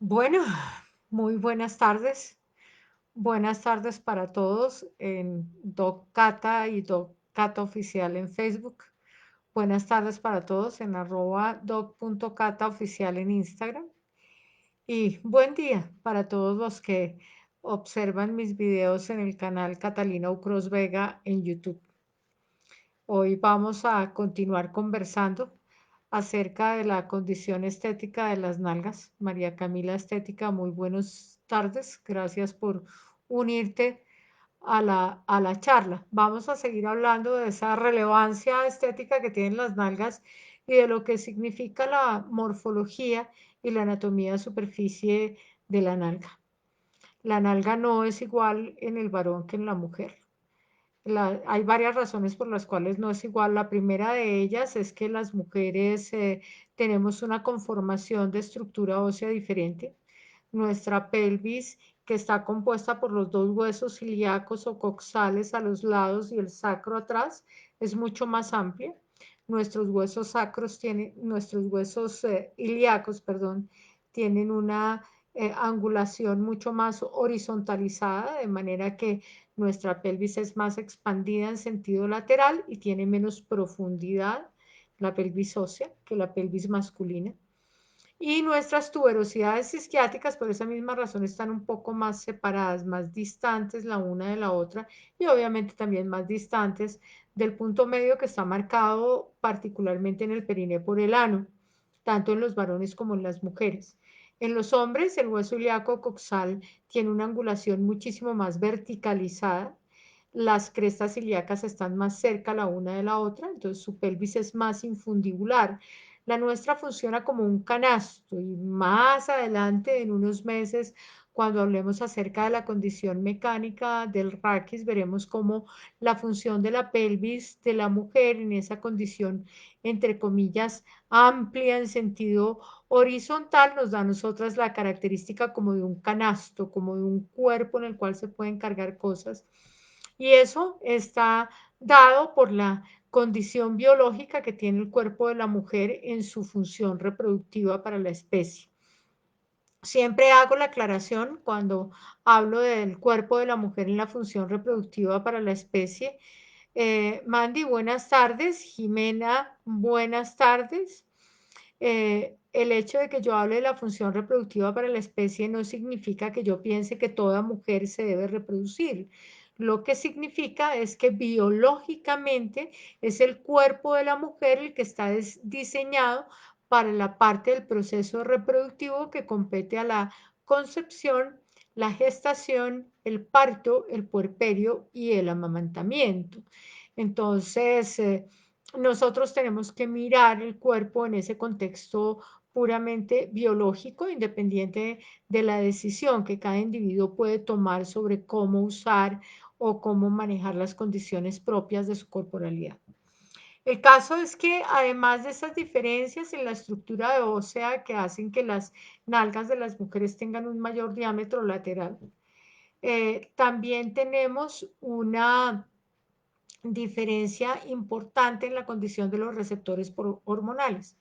Bueno, muy buenas tardes. Buenas tardes para todos en Doc Cata y Doc Cata Oficial en Facebook. Buenas tardes para todos en @doc.cata oficial en Instagram. Y buen día para todos los que observan mis videos en el canal Catalina Ucros Vega en YouTube. Hoy vamos a continuar conversando acerca de la condición estética de las nalgas. María Camila Estética, muy buenas tardes. Gracias por unirte a la charla. Vamos a seguir hablando de esa relevancia estética que tienen las nalgas y de lo que significa la morfología y la anatomía de superficie de la nalga. La nalga no es igual en el varón que en la mujer. Hay varias razones por las cuales no es igual. La primera de ellas es que las mujeres tenemos una conformación de estructura ósea diferente. Nuestra pelvis, que está compuesta por los dos huesos ilíacos o coxales a los lados y el sacro atrás, es mucho más amplia. Nuestros huesos ilíacos, perdón, tienen una angulación mucho más horizontalizada, de manera que nuestra pelvis es más expandida en sentido lateral y tiene menos profundidad, la pelvis ósea, que la pelvis masculina. Y nuestras tuberosidades isquiáticas, por esa misma razón, están un poco más separadas, más distantes la una de la otra y obviamente también más distantes del punto medio que está marcado particularmente en el periné por el ano, tanto en los varones como en las mujeres. En los hombres, el hueso ilíaco coxal tiene una angulación muchísimo más verticalizada. Las crestas ilíacas están más cerca la una de la otra, entonces su pelvis es más infundibular. La nuestra funciona como un canasto y más adelante, en unos meses, cuando hablemos acerca de la condición mecánica del raquis, veremos cómo la función de la pelvis de la mujer en esa condición, entre comillas, amplia en sentido horizontal, nos da a nosotras la característica como de un canasto, como de un cuerpo en el cual se pueden cargar cosas. Y eso está dado por la condición biológica que tiene el cuerpo de la mujer en su función reproductiva para la especie. Siempre hago la aclaración cuando hablo del cuerpo de la mujer en la función reproductiva para la especie. Mandy, buenas tardes. Jimena, buenas tardes. El hecho de que yo hable de la función reproductiva para la especie no significa que yo piense que toda mujer se debe reproducir. Lo que significa es que biológicamente es el cuerpo de la mujer el que está diseñado para la parte del proceso reproductivo que compete a la concepción, la gestación, el parto, el puerperio y el amamantamiento. Entonces, nosotros tenemos que mirar el cuerpo en ese contexto puramente biológico, independiente de la decisión que cada individuo puede tomar sobre cómo usar o cómo manejar las condiciones propias de su corporalidad. El caso es que además de esas diferencias en la estructura de ósea que hacen que las nalgas de las mujeres tengan un mayor diámetro lateral, también tenemos una diferencia importante en la condición de los receptores hormonales.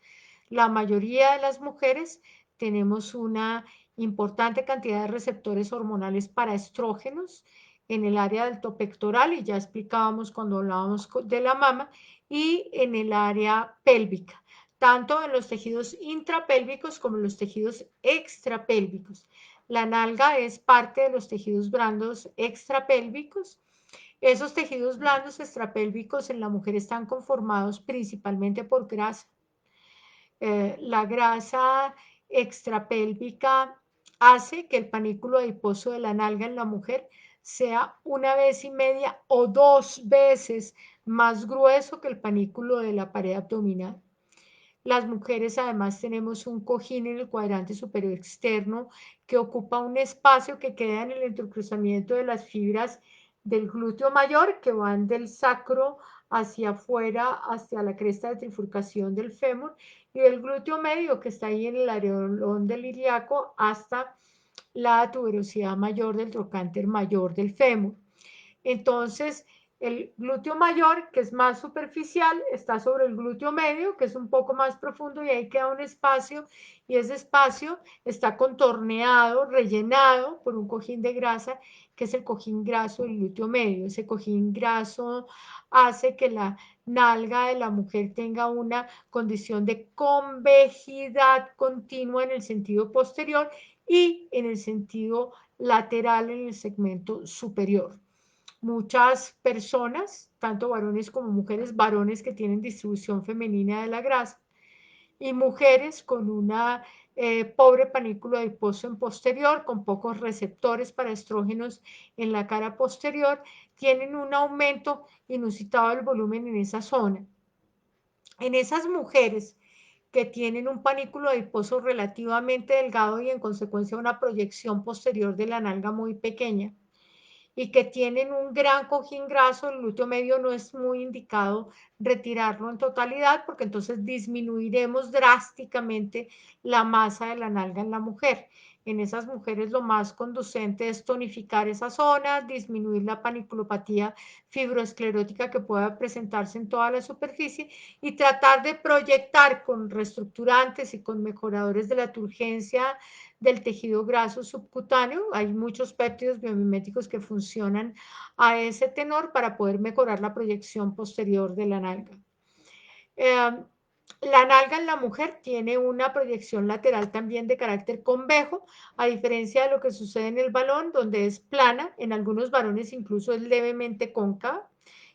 La mayoría de las mujeres tenemos una importante cantidad de receptores hormonales para estrógenos en el área del topectoral, y ya explicábamos cuando hablábamos de la mama, y en el área pélvica, tanto en los tejidos intrapélvicos como en los tejidos extrapélvicos. La nalga es parte de los tejidos blandos extrapélvicos. Esos tejidos blandos extrapélvicos en la mujer están conformados principalmente por grasa. La grasa extrapélvica hace que el panículo adiposo de la nalga en la mujer sea 1,5 veces o 2 veces más grueso que el panículo de la pared abdominal. Las mujeres además tenemos un cojín en el cuadrante superior externo que ocupa un espacio que queda en el entrecruzamiento de las fibras del glúteo mayor, que van del sacro hacia afuera, hacia la cresta de trifurcación del fémur, y del glúteo medio, que está ahí en el areolón del ilíaco, hasta la tuberosidad mayor del trocánter mayor del fémur. Entonces, El glúteo mayor, que es más superficial, está sobre el glúteo medio, que es un poco más profundo, y ahí queda un espacio, y ese espacio está contorneado, rellenado por un cojín de grasa, que es el cojín graso del glúteo medio. Ese cojín graso hace que la nalga de la mujer tenga una condición de convejidad continua en el sentido posterior y en el sentido lateral en el segmento superior. Muchas personas, tanto varones como mujeres, varones que tienen distribución femenina de la grasa y mujeres con una pobre panículo adiposo en posterior, con pocos receptores para estrógenos en la cara posterior, tienen un aumento inusitado del volumen en esa zona. En esas mujeres que tienen un panículo adiposo relativamente delgado y en consecuencia una proyección posterior de la nalga muy pequeña, y que tienen un gran cojín graso, el glúteo medio no es muy indicado retirarlo en totalidad porque entonces disminuiremos drásticamente la masa de la nalga en la mujer. En esas mujeres lo más conducente es tonificar esa zona, disminuir la paniculopatía fibroesclerótica que pueda presentarse en toda la superficie y tratar de proyectar con reestructurantes y con mejoradores de la turgencia del tejido graso subcutáneo. Hay muchos péptidos biomiméticos que funcionan a ese tenor para poder mejorar la proyección posterior de la nalga. La nalga en la mujer tiene una proyección lateral también de carácter convejo, a diferencia de lo que sucede en el varón, donde es plana, en algunos varones incluso es levemente cóncava,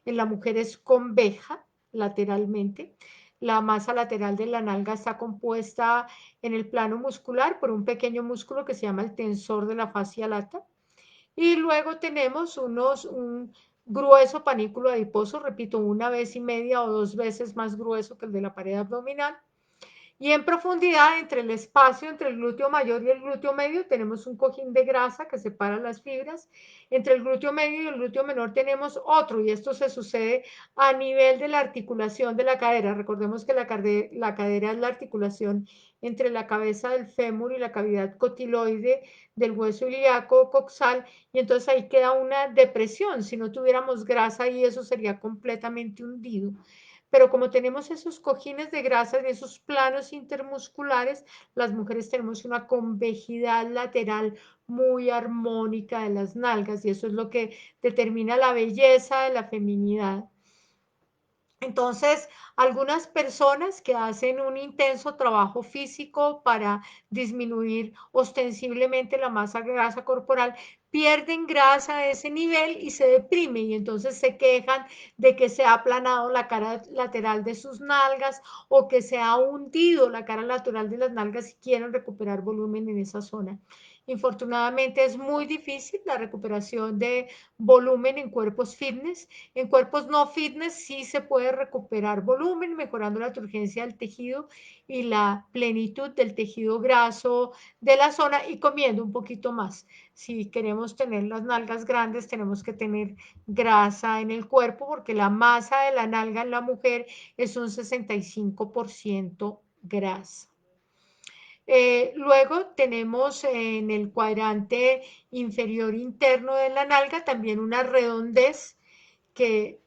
en la mujer es conveja lateralmente. La masa lateral de la nalga está compuesta en el plano muscular por un pequeño músculo que se llama el tensor de la fascia lata. Y luego tenemos un grueso panículo adiposo, repito, 1,5 veces o 2 veces más grueso que el de la pared abdominal. Y en profundidad, entre el espacio entre el glúteo mayor y el glúteo medio, tenemos un cojín de grasa que separa las fibras. Entre el glúteo medio y el glúteo menor tenemos otro, y esto se sucede a nivel de la articulación de la cadera. Recordemos que la cadera es la articulación entre la cabeza del fémur y la cavidad cotiloide del hueso ilíaco coxal, y entonces ahí queda una depresión. Si no tuviéramos grasa ahí, eso sería completamente hundido. Pero como tenemos esos cojines de grasa y esos planos intermusculares, las mujeres tenemos una convejidad lateral muy armónica de las nalgas, y eso es lo que determina la belleza de la feminidad. Entonces, algunas personas que hacen un intenso trabajo físico para disminuir ostensiblemente la masa grasa corporal, pierden grasa a ese nivel y se deprimen, y entonces se quejan de que se ha aplanado la cara lateral de sus nalgas o que se ha hundido la cara lateral de las nalgas y quieren recuperar volumen en esa zona. Infortunadamente es muy difícil la recuperación de volumen en cuerpos fitness. En cuerpos no fitness sí se puede recuperar volumen, mejorando la turgencia del tejido y la plenitud del tejido graso de la zona y comiendo un poquito más. Si queremos tener las nalgas grandes, tenemos que tener grasa en el cuerpo porque la masa de la nalga en la mujer es un 65% grasa. Luego tenemos en el cuadrante inferior interno de la nalga también una redondez que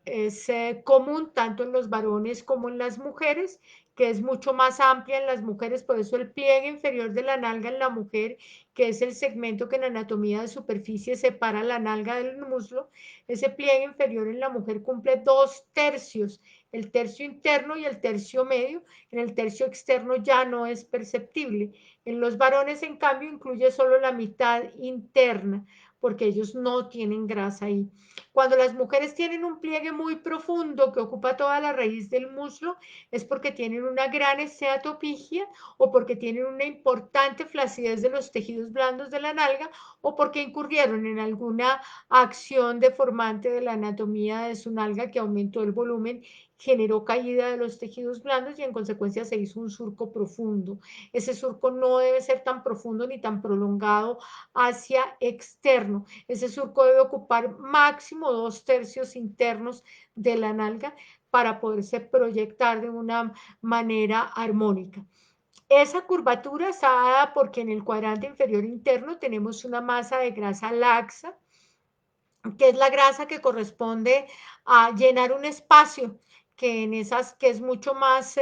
es común tanto en los varones como en las mujeres, que es mucho más amplia en las mujeres, por eso el pliegue inferior de la nalga en la mujer, que es el segmento que en anatomía de superficie separa la nalga del muslo, ese pliegue inferior en la mujer cumple 2 tercios, el tercio interno y el tercio medio. En el tercio externo ya no es perceptible. En los varones, en cambio, incluye solo la mitad interna, porque ellos no tienen grasa ahí. Cuando las mujeres tienen un pliegue muy profundo que ocupa toda la raíz del muslo, es porque tienen una gran esteatopigia o porque tienen una importante flacidez de los tejidos blandos de la nalga o porque incurrieron en alguna acción deformante de la anatomía de su nalga que aumentó el volumen, generó caída de los tejidos blandos y en consecuencia se hizo un surco profundo. Ese surco no debe ser tan profundo ni tan prolongado hacia externo. Ese surco debe ocupar máximo 2 tercios internos de la nalga para poderse proyectar de una manera armónica. Esa curvatura está dada porque en el cuadrante inferior interno tenemos una masa de grasa laxa que es la grasa que corresponde a llenar un espacio que es mucho más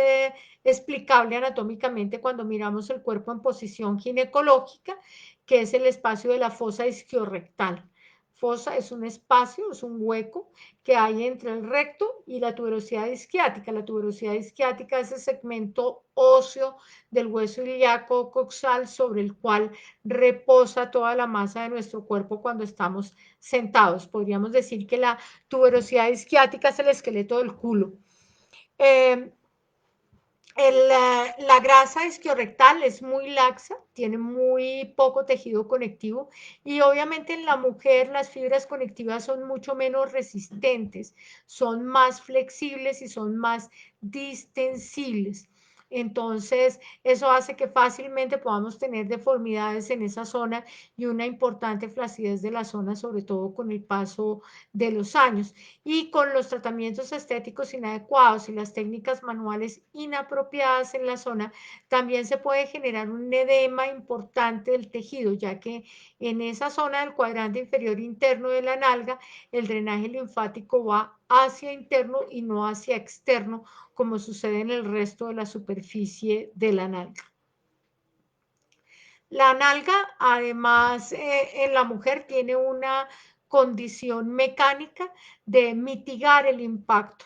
explicable anatómicamente cuando miramos el cuerpo en posición ginecológica, que es el espacio de la fosa isquiorrectal. Fosa es un espacio, es un hueco que hay entre el recto y la tuberosidad isquiática. La tuberosidad isquiática es el segmento óseo del hueso ilíaco coxal sobre el cual reposa toda la masa de nuestro cuerpo cuando estamos sentados. Podríamos decir que la tuberosidad isquiática es el esqueleto del culo. Eh, la grasa isquiorrectal es muy laxa, tiene muy poco tejido conectivo y obviamente en la mujer las fibras conectivas son mucho menos resistentes, son más flexibles y son más distensibles. Entonces, eso hace que fácilmente podamos tener deformidades en esa zona y una importante flacidez de la zona, sobre todo con el paso de los años. Y con los tratamientos estéticos inadecuados y las técnicas manuales inapropiadas en la zona, también se puede generar un edema importante del tejido, ya que en esa zona del cuadrante inferior interno de la nalga, el drenaje linfático va hacia interno y no hacia externo, como sucede en el resto de la superficie de la nalga. La nalga, además, en la mujer tiene una condición mecánica de mitigar el impacto.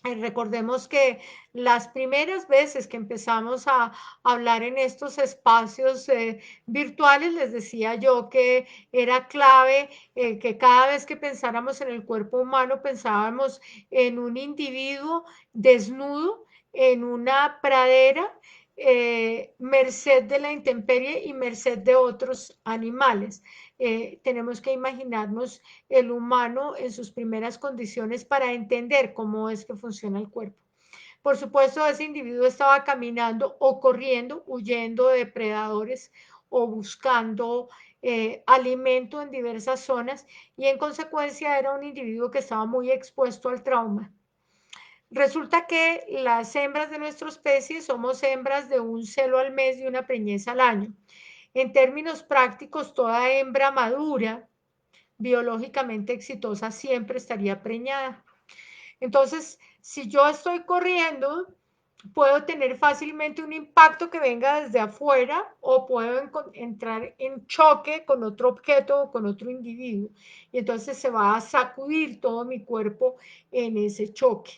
Recordemos que las primeras veces que empezamos a hablar en estos espacios virtuales, les decía yo que era clave que cada vez que pensáramos en el cuerpo humano, pensábamos en un individuo desnudo, en una pradera, merced de la intemperie y merced de otros animales. Tenemos que imaginarnos el humano en sus primeras condiciones para entender cómo es que funciona el cuerpo. Por supuesto, ese individuo estaba caminando o corriendo, huyendo de depredadores o buscando alimento en diversas zonas y en consecuencia era un individuo que estaba muy expuesto al trauma. Resulta que las hembras de nuestra especie somos hembras de un celo al mes y una preñez al año. En términos prácticos, toda hembra madura biológicamente exitosa siempre estaría preñada. Entonces, si yo estoy corriendo, puedo tener fácilmente un impacto que venga desde afuera o puedo entrar en choque con otro objeto o con otro individuo. Y entonces se va a sacudir todo mi cuerpo en ese choque.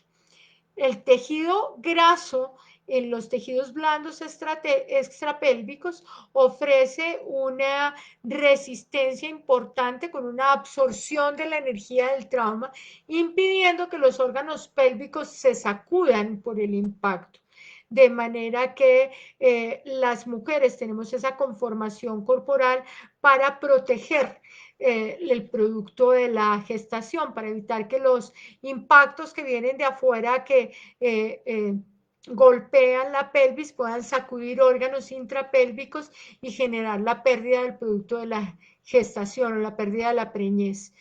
El tejido graso en los tejidos blandos extrapélvicos ofrece una resistencia importante con una absorción de la energía del trauma, impidiendo que los órganos pélvicos se sacudan por el impacto. De manera que las mujeres tenemos esa conformación corporal para proteger el producto de la gestación, para evitar que los impactos que vienen de afuera, que golpean la pelvis, puedan sacudir órganos intrapélvicos y generar la pérdida del producto de la gestación o la pérdida de la preñez.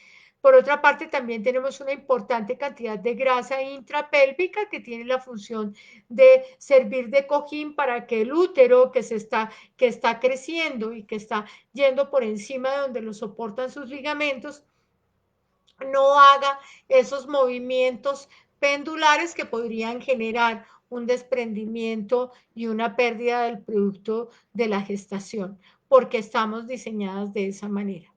Por otra parte, también tenemos una importante cantidad de grasa intrapélvica que tiene la función de servir de cojín para que el útero que está creciendo y que está yendo por encima de donde lo soportan sus ligamentos, no haga esos movimientos pendulares que podrían generar un desprendimiento y una pérdida del producto de la gestación, porque estamos diseñadas de esa manera.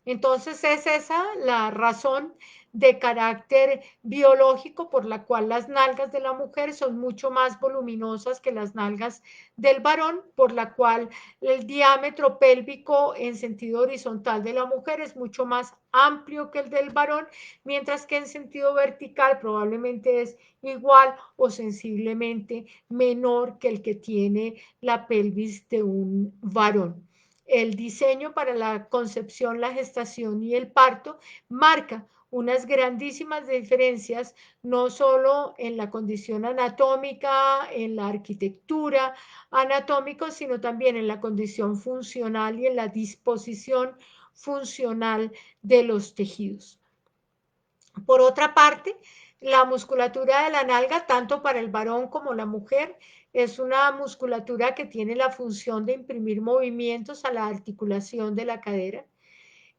Entonces es esa la razón de carácter biológico por la cual las nalgas de la mujer son mucho más voluminosas que las nalgas del varón, por la cual el diámetro pélvico en sentido horizontal de la mujer es mucho más amplio que el del varón, mientras que en sentido vertical probablemente es igual o sensiblemente menor que el que tiene la pelvis de un varón. El diseño para la concepción, la gestación y el parto marca unas grandísimas diferencias, no solo en la condición anatómica, en la arquitectura anatómica, sino también en la condición funcional y en la disposición funcional de los tejidos. Por otra parte, la musculatura de la nalga, tanto para el varón como la mujer, es una musculatura que tiene la función de imprimir movimientos a la articulación de la cadera.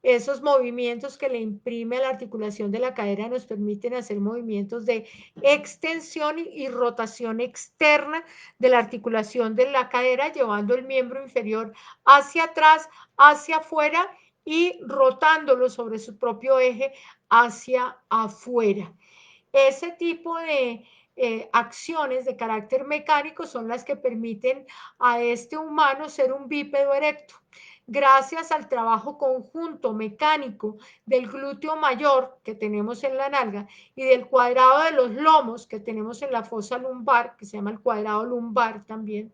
Esos movimientos que le imprime a la articulación de la cadera nos permiten hacer movimientos de extensión y rotación externa de la articulación de la cadera, llevando el miembro inferior hacia atrás, hacia afuera y rotándolo sobre su propio eje hacia afuera. Ese tipo de acciones de carácter mecánico son las que permiten a este humano ser un bípedo erecto. Gracias al trabajo conjunto mecánico del glúteo mayor que tenemos en la nalga y del cuadrado de los lomos que tenemos en la fosa lumbar, que se llama el cuadrado lumbar también,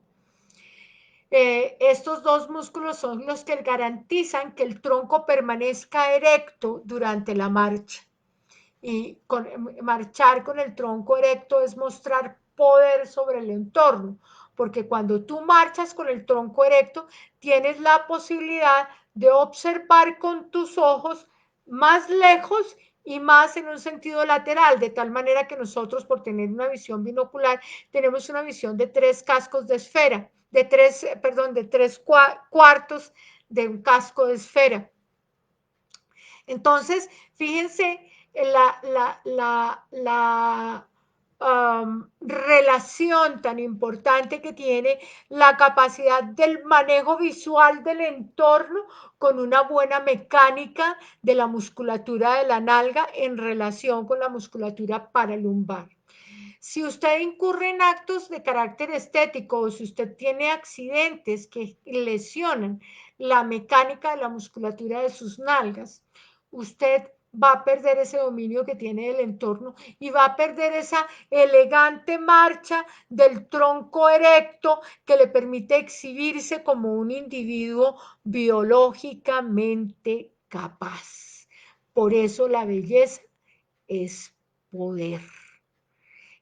estos dos músculos son los que garantizan que el tronco permanezca erecto durante la marcha. Y marchar con el tronco erecto es mostrar poder sobre el entorno, porque cuando tú marchas con el tronco erecto, tienes la posibilidad de observar con tus ojos más lejos y más en un sentido lateral, de tal manera que nosotros, por tener una visión binocular, tenemos una visión de 3 cascos de esfera, de 3 cuartos de un casco de esfera. Entonces, fíjense la relación tan importante que tiene la capacidad del manejo visual del entorno con una buena mecánica de la musculatura de la nalga en relación con la musculatura paralumbar. Si usted incurre en actos de carácter estético o si usted tiene accidentes que lesionan la mecánica de la musculatura de sus nalgas, usted va a perder ese dominio que tiene del entorno y va a perder esa elegante marcha del tronco erecto que le permite exhibirse como un individuo biológicamente capaz. Por eso la belleza es poder.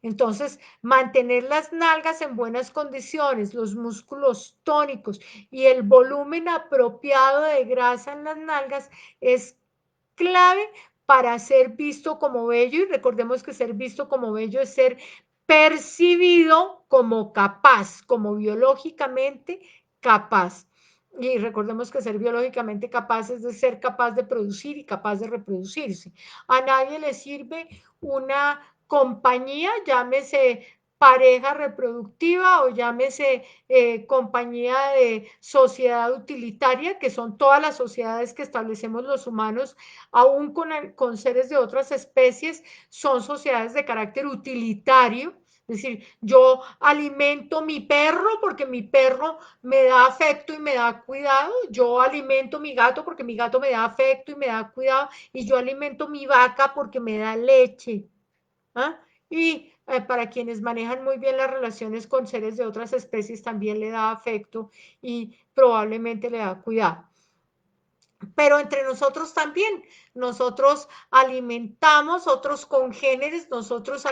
Entonces, mantener las nalgas en buenas condiciones, los músculos tónicos y el volumen apropiado de grasa en las nalgas es clave para ser visto como bello. Y recordemos que ser visto como bello es ser percibido como capaz, como biológicamente capaz. Y recordemos que ser biológicamente capaz es de ser capaz de producir y capaz de reproducirse. A nadie le sirve una compañía, llámese pareja reproductiva o llámese compañía de sociedad utilitaria, que son todas las sociedades que establecemos los humanos, aún con seres de otras especies, son sociedades de carácter utilitario. Es decir, yo alimento mi perro porque mi perro me da afecto y me da cuidado. Yo alimento mi gato porque mi gato me da afecto y me da cuidado. Y yo alimento mi vaca porque me da leche. ¿Ah? Y para quienes manejan muy bien las relaciones con seres de otras especies también le da afecto y probablemente le da cuidado. Pero entre nosotros también, nosotros alimentamos otros congéneres, nosotros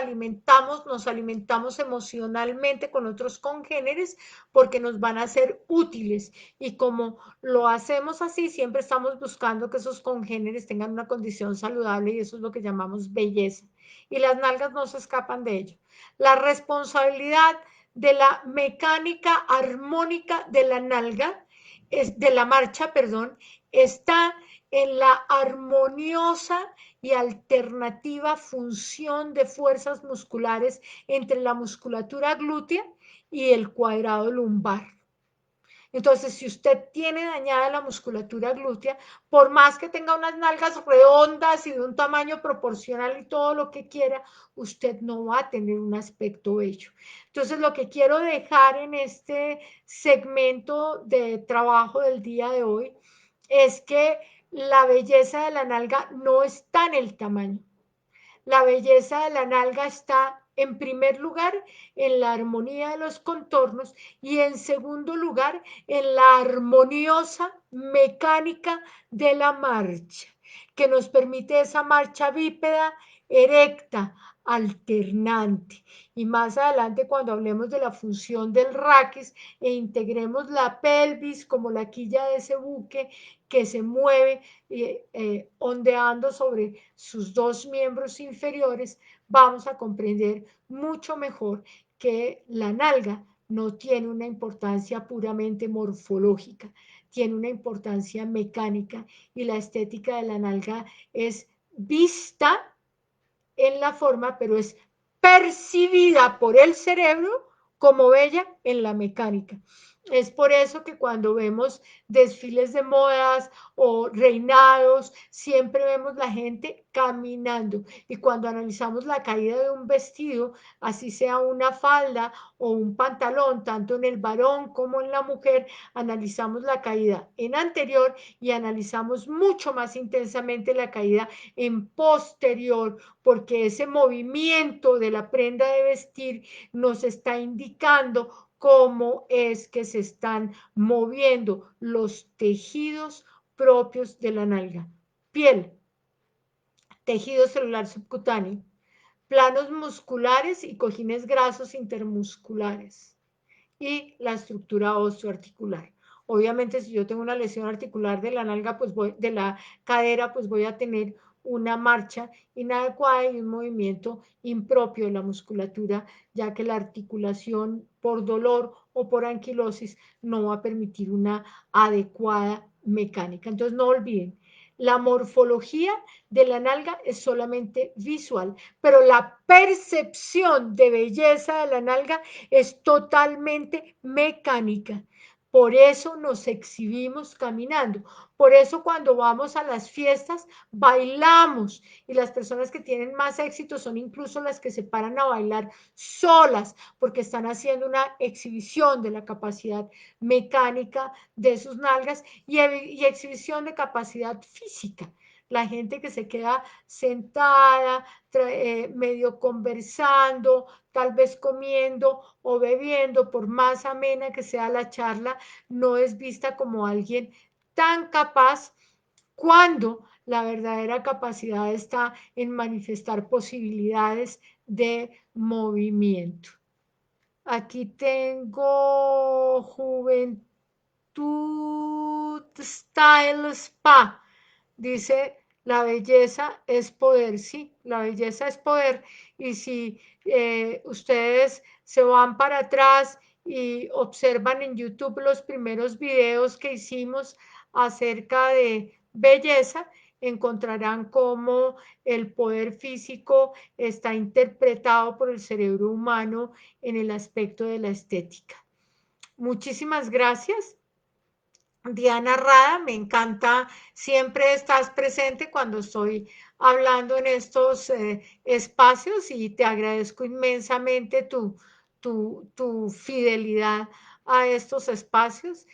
nos alimentamos emocionalmente con otros congéneres porque nos van a ser útiles. Y como lo hacemos así, siempre estamos buscando que esos congéneres tengan una condición saludable y eso es lo que llamamos belleza. Y las nalgas no se escapan de ello. La responsabilidad de la mecánica armónica de la nalga, de la marcha, perdón, está en la armoniosa y alternativa función de fuerzas musculares entre la musculatura glútea y el cuadrado lumbar. Entonces, si usted tiene dañada la musculatura glútea, por más que tenga unas nalgas redondas y de un tamaño proporcional y todo lo que quiera, usted no va a tener un aspecto bello. Entonces, lo que quiero dejar en este segmento de trabajo del día de hoy es que la belleza de la nalga no está en el tamaño. La belleza de la nalga está en primer lugar en la armonía de los contornos y en segundo lugar en la armoniosa mecánica de la marcha, que nos permite esa marcha bípeda, erecta, alternante. Y más adelante, cuando hablemos de la función del raquis e integremos la pelvis como la quilla de ese buque que se mueve ondeando sobre sus dos miembros inferiores, vamos a comprender mucho mejor que la nalga no tiene una importancia puramente morfológica, tiene una importancia mecánica y la estética de la nalga es vista en la forma, pero es percibida por el cerebro como bella en la mecánica. Es por eso que cuando vemos desfiles de modas o reinados, siempre vemos la gente caminando. Y cuando analizamos la caída de un vestido, así sea una falda o un pantalón, tanto en el varón como en la mujer, analizamos la caída en anterior y analizamos mucho más intensamente la caída en posterior, porque ese movimiento de la prenda de vestir nos está indicando cómo es que se están moviendo los tejidos propios de la nalga. Piel, tejido celular subcutáneo, planos musculares y cojines grasos intermusculares y la estructura osteoarticular. Obviamente, si yo tengo una lesión articular de la nalga, pues de la cadera, pues voy a tener una marcha inadecuada y un movimiento impropio de la musculatura, ya que la articulación por dolor o por anquilosis no va a permitir una adecuada mecánica. Entonces, no olviden, la morfología de la nalga es solamente visual, pero la percepción de belleza de la nalga es totalmente mecánica. Por eso nos exhibimos caminando. Por eso cuando vamos a las fiestas bailamos y las personas que tienen más éxito son incluso las que se paran a bailar solas porque están haciendo una exhibición de la capacidad mecánica de sus nalgas y exhibición de capacidad física. La gente que se queda sentada, medio conversando, tal vez comiendo o bebiendo, por más amena que sea la charla, no es vista como alguien tan capaz cuando la verdadera capacidad está en manifestar posibilidades de movimiento. Aquí tengo Juventud Style Spa. Dice, la belleza es poder, sí, la belleza es poder. Y si ustedes se van para atrás y observan en YouTube los primeros videos que hicimos acerca de belleza, encontrarán cómo el poder físico está interpretado por el cerebro humano en el aspecto de la estética. Muchísimas gracias. Diana Rada, me encanta, siempre estás presente cuando estoy hablando en estos espacios y te agradezco inmensamente tu fidelidad a estos espacios.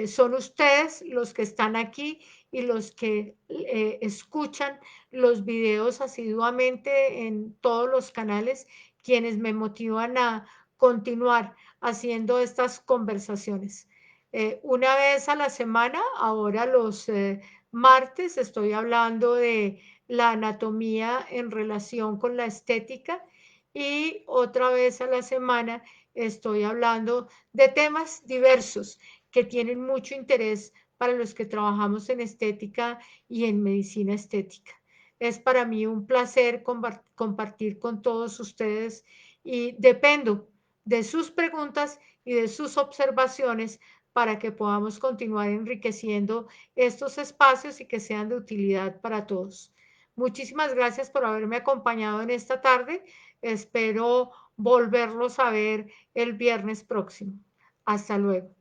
Son ustedes los que están aquí y los que escuchan los videos asiduamente en todos los canales, quienes me motivan a continuar haciendo estas conversaciones. Una vez a la semana, ahora los martes, estoy hablando de la anatomía en relación con la estética y otra vez a la semana estoy hablando de temas diversos que tienen mucho interés para los que trabajamos en estética y en medicina estética. Es para mí un placer compartir con todos ustedes y dependo de sus preguntas y de sus observaciones para que podamos continuar enriqueciendo estos espacios y que sean de utilidad para todos. Muchísimas gracias por haberme acompañado en esta tarde. Espero volverlos a ver el viernes próximo. Hasta luego.